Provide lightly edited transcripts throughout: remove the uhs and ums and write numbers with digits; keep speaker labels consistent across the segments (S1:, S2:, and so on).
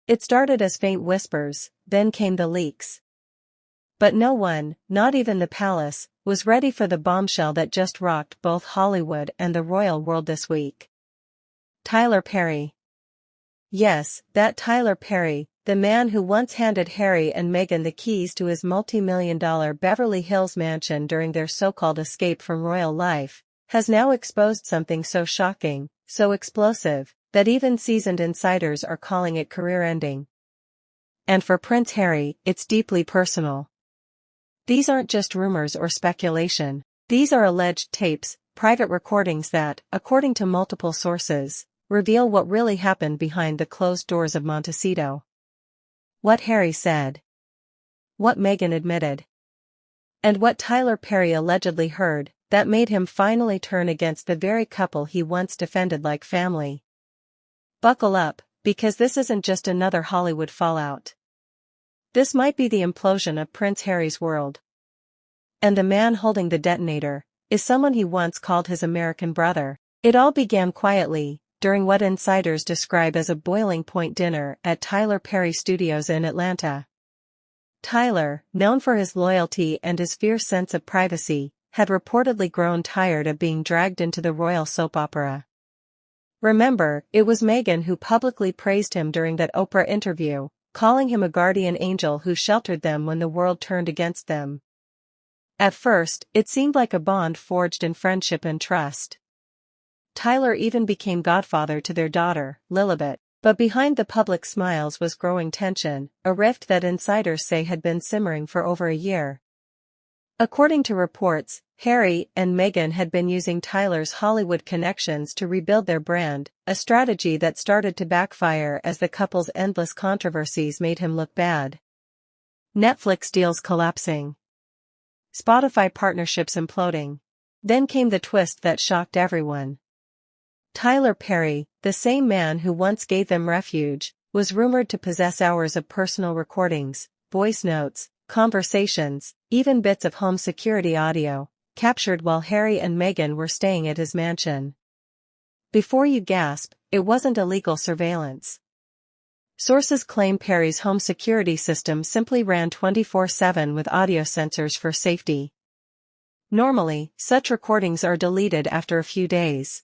S1: It started as faint whispers, then came the leaks. But no one, not even the palace, was ready for the bombshell that just rocked both Hollywood and the royal world this week. Tyler Perry. Yes, that Tyler Perry, the man who once handed Harry and Meghan the keys to his multi-million-dollar Beverly Hills mansion during their so-called escape from royal life, has now exposed something so shocking, so explosive, that even seasoned insiders are calling it career-ending. And for Prince Harry, it's deeply personal. These aren't just rumors or speculation. These are alleged tapes, private recordings that, according to multiple sources, reveal what really happened behind the closed doors of Montecito. What Harry said. What Meghan admitted. And what Tyler Perry allegedly heard, that made him finally turn against the very couple he once defended like family. Buckle up, because this isn't just another Hollywood fallout. This might be the implosion of Prince Harry's world. And the man holding the detonator is someone he once called his American brother. It all began quietly, during what insiders describe as a boiling point dinner at Tyler Perry Studios in Atlanta. Tyler, known for his loyalty and his fierce sense of privacy, had reportedly grown tired of being dragged into the royal soap opera. Remember, it was Meghan who publicly praised him during that Oprah interview, calling him a guardian angel who sheltered them when the world turned against them. At first, it seemed like a bond forged in friendship and trust. Tyler even became godfather to their daughter, Lilibet, but behind the public smiles was growing tension, a rift that insiders say had been simmering for over a year. According to reports, Harry and Meghan had been using Tyler's Hollywood connections to rebuild their brand, a strategy that started to backfire as the couple's endless controversies made him look bad. Netflix deals collapsing. Spotify partnerships imploding. Then came the twist that shocked everyone. Tyler Perry, the same man who once gave them refuge, was rumored to possess hours of personal recordings, voice notes, conversations, even bits of home security audio, captured while Harry and Meghan were staying at his mansion. Before you gasp, it wasn't illegal surveillance. Sources claim Perry's home security system simply ran 24/7 with audio sensors for safety. Normally, such recordings are deleted after a few days.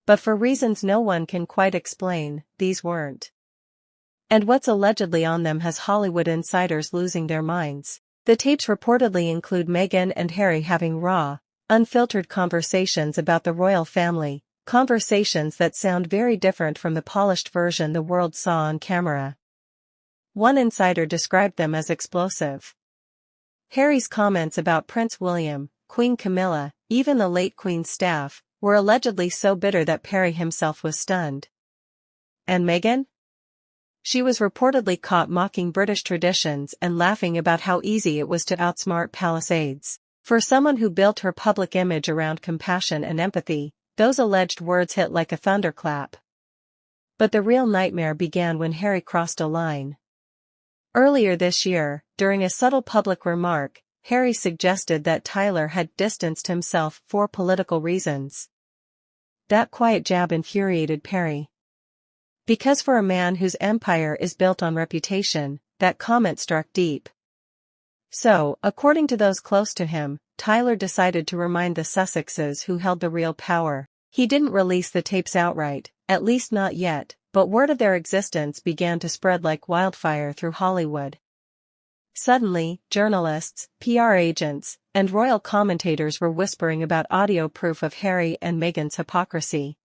S1: But for reasons no one can quite explain, these weren't. And what's allegedly on them has Hollywood insiders losing their minds. The tapes reportedly include Meghan and Harry having raw, unfiltered conversations about the royal family, conversations that sound very different from the polished version the world saw on camera. One insider described them as explosive. Harry's comments about Prince William, Queen Camilla, even the late Queen's staff, were allegedly so bitter that Perry himself was stunned. And Meghan? She was reportedly caught mocking British traditions and laughing about how easy it was to outsmart palisades. For someone who built her public image around compassion and empathy, those alleged words hit like a thunderclap. But the real nightmare began when Harry crossed a line. Earlier this year, during a subtle public remark, Harry suggested that Tyler had distanced himself for political reasons. That quiet jab infuriated Perry. Because for a man whose empire is built on reputation, that comment struck deep. So, according to those close to him, Tyler decided to remind the Sussexes who held the real power. He didn't release the tapes outright, at least not yet, but word of their existence began to spread like wildfire through Hollywood. Suddenly, journalists, PR agents, and royal commentators were whispering about audio proof of Harry and Meghan's hypocrisy.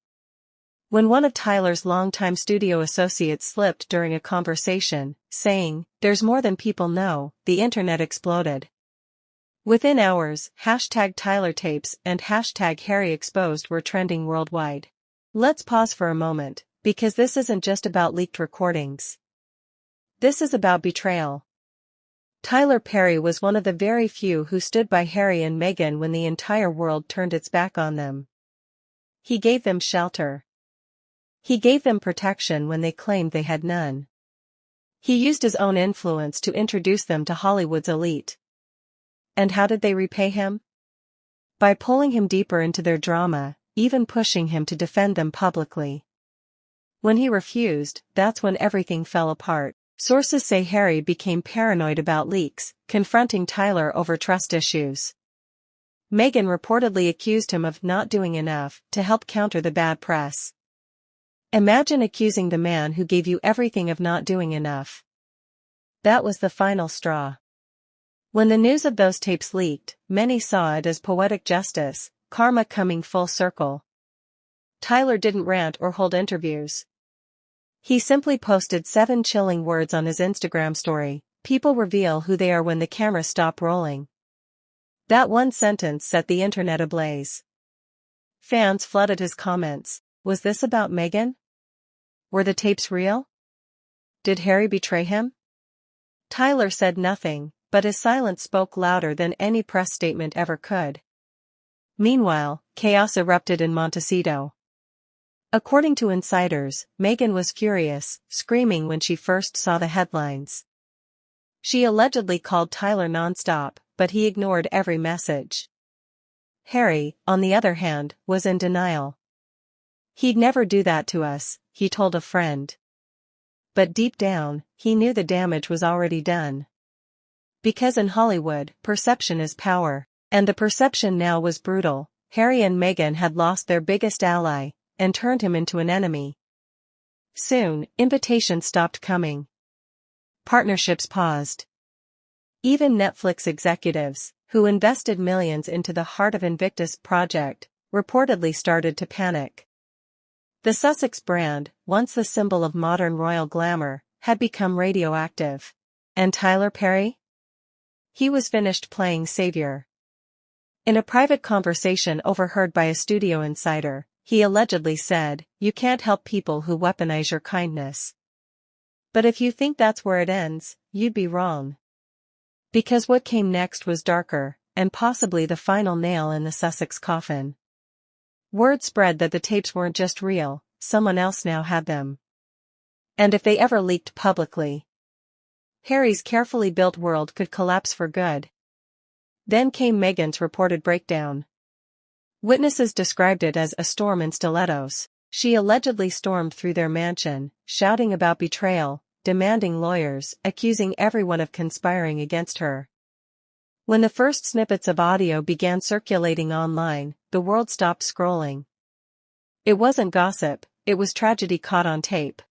S1: When one of Tyler's longtime studio associates slipped during a conversation, saying, "There's more than people know," the internet exploded. Within hours, #TylerTapes and #HarryExposed were trending worldwide. Let's pause for a moment, because this isn't just about leaked recordings. This is about betrayal. Tyler Perry was one of the very few who stood by Harry and Meghan when the entire world turned its back on them. He gave them shelter. He gave them protection when they claimed they had none. He used his own influence to introduce them to Hollywood's elite. And how did they repay him? By pulling him deeper into their drama, even pushing him to defend them publicly. When he refused, that's when everything fell apart. Sources say Harry became paranoid about leaks, confronting Tyler over trust issues. Meghan reportedly accused him of not doing enough to help counter the bad press. Imagine accusing the man who gave you everything of not doing enough. That was the final straw. When the news of those tapes leaked, many saw it as poetic justice, karma coming full circle. Tyler didn't rant or hold interviews. He simply posted 7 chilling words on his Instagram story: "People reveal who they are when the cameras stop rolling." That one sentence set the internet ablaze. Fans flooded his comments. Was this about Meghan? Were the tapes real? Did Harry betray him? Tyler said nothing, but his silence spoke louder than any press statement ever could. Meanwhile, chaos erupted in Montecito. According to insiders, Meghan was furious, screaming when she first saw the headlines. She allegedly called Tyler nonstop, but he ignored every message. Harry, on the other hand, was in denial. "He'd never do that to us," he told a friend. But deep down, he knew the damage was already done. Because in Hollywood, perception is power, and the perception now was brutal. Harry and Meghan had lost their biggest ally, and turned him into an enemy. Soon, invitations stopped coming. Partnerships paused. Even Netflix executives, who invested millions into the Heart of Invictus project, reportedly started to panic. The Sussex brand, once the symbol of modern royal glamour, had become radioactive. And Tyler Perry? He was finished playing savior. In a private conversation overheard by a studio insider, he allegedly said, "You can't help people who weaponize your kindness. But if you think that's where it ends, you'd be wrong." Because what came next was darker, and possibly the final nail in the Sussex coffin. Word spread that the tapes weren't just real, someone else now had them. And if they ever leaked publicly, Harry's carefully built world could collapse for good. Then came Meghan's reported breakdown. Witnesses described it as a storm in stilettos. She allegedly stormed through their mansion, shouting about betrayal, demanding lawyers, accusing everyone of conspiring against her. When the first snippets of audio began circulating online, the world stopped scrolling. It wasn't gossip, it was tragedy caught on tape.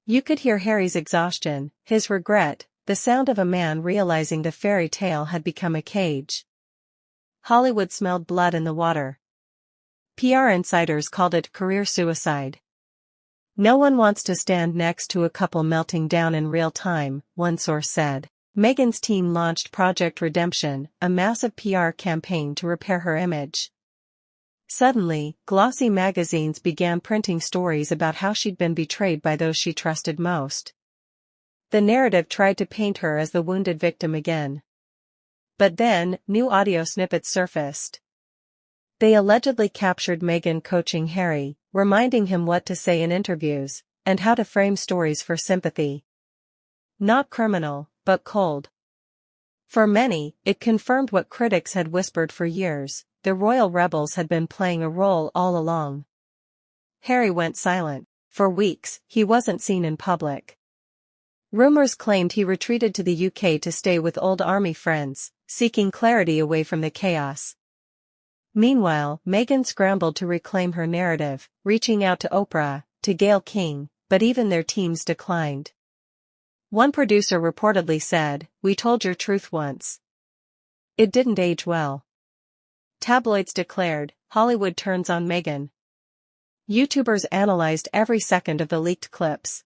S1: You could hear Harry's exhaustion, his regret, the sound of a man realizing the fairy tale had become a cage. Hollywood smelled blood in the water. PR insiders called it career suicide. "No one wants to stand next to a couple melting down in real time," one source said. Meghan's team launched Project Redemption, a massive PR campaign to repair her image. Suddenly, glossy magazines began printing stories about how she'd been betrayed by those she trusted most. The narrative tried to paint her as the wounded victim again. But then, new audio snippets surfaced. They allegedly captured Meghan coaching Harry, reminding him what to say in interviews, and how to frame stories for sympathy. Not criminal, but cold. For many, it confirmed what critics had whispered for years: the royal rebels had been playing a role all along. Harry went silent. For weeks, he wasn't seen in public. Rumors claimed he retreated to the UK to stay with old army friends, seeking clarity away from the chaos. Meanwhile, Meghan scrambled to reclaim her narrative, reaching out to Oprah, to Gayle King, but even their teams declined. One producer reportedly said, "We told your truth once. It didn't age well." Tabloids declared, Hollywood turns on Meghan. YouTubers analyzed every second of the leaked clips.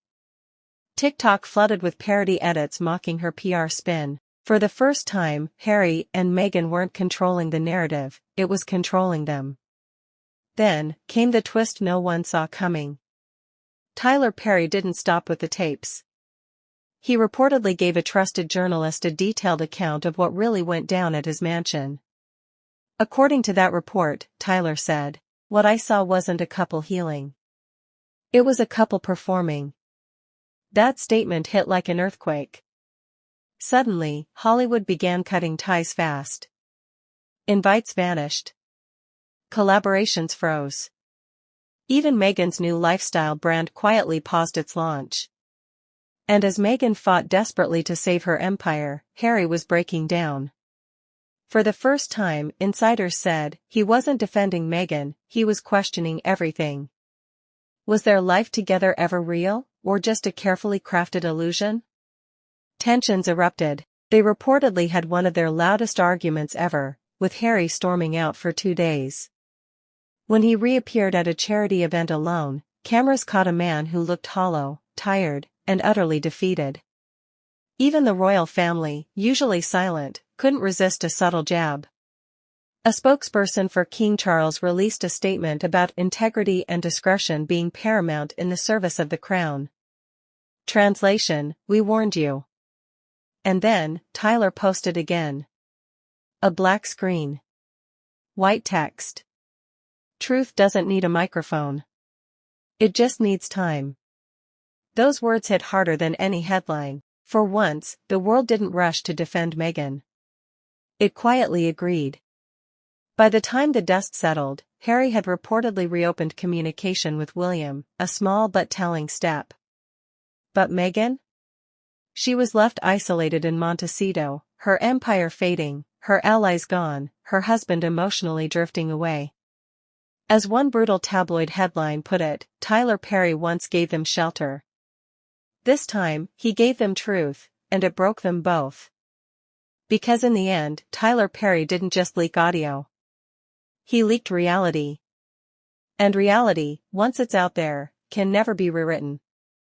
S1: TikTok flooded with parody edits mocking her PR spin. For the first time, Harry and Meghan weren't controlling the narrative, it was controlling them. Then, came the twist no one saw coming. Tyler Perry didn't stop with the tapes. He reportedly gave a trusted journalist a detailed account of what really went down at his mansion. According to that report, Tyler said, "What I saw wasn't a couple healing. It was a couple performing." That statement hit like an earthquake. Suddenly, Hollywood began cutting ties fast. Invites vanished. Collaborations froze. Even Meghan's new lifestyle brand quietly paused its launch. And as Meghan fought desperately to save her empire, Harry was breaking down. For the first time, insiders said, he wasn't defending Meghan, he was questioning everything. Was their life together ever real, or just a carefully crafted illusion? Tensions erupted. They reportedly had one of their loudest arguments ever, with Harry storming out for 2 days. When he reappeared at a charity event alone, cameras caught a man who looked hollow, tired, and utterly defeated. Even the royal family, usually silent, couldn't resist a subtle jab. A spokesperson for King Charles released a statement about integrity and discretion being paramount in the service of the crown. Translation: we warned you. And then, Tyler posted again. A black screen. White text. Truth doesn't need a microphone. It just needs time. Those words hit harder than any headline. For once, the world didn't rush to defend Meghan. It quietly agreed. By the time the dust settled, Harry had reportedly reopened communication with William, a small but telling step. But Meghan? She was left isolated in Montecito, her empire fading, her allies gone, her husband emotionally drifting away. As one brutal tabloid headline put it, Tyler Perry once gave them shelter. This time, he gave them truth, and it broke them both. Because in the end, Tyler Perry didn't just leak audio. He leaked reality. And reality, once it's out there, can never be rewritten.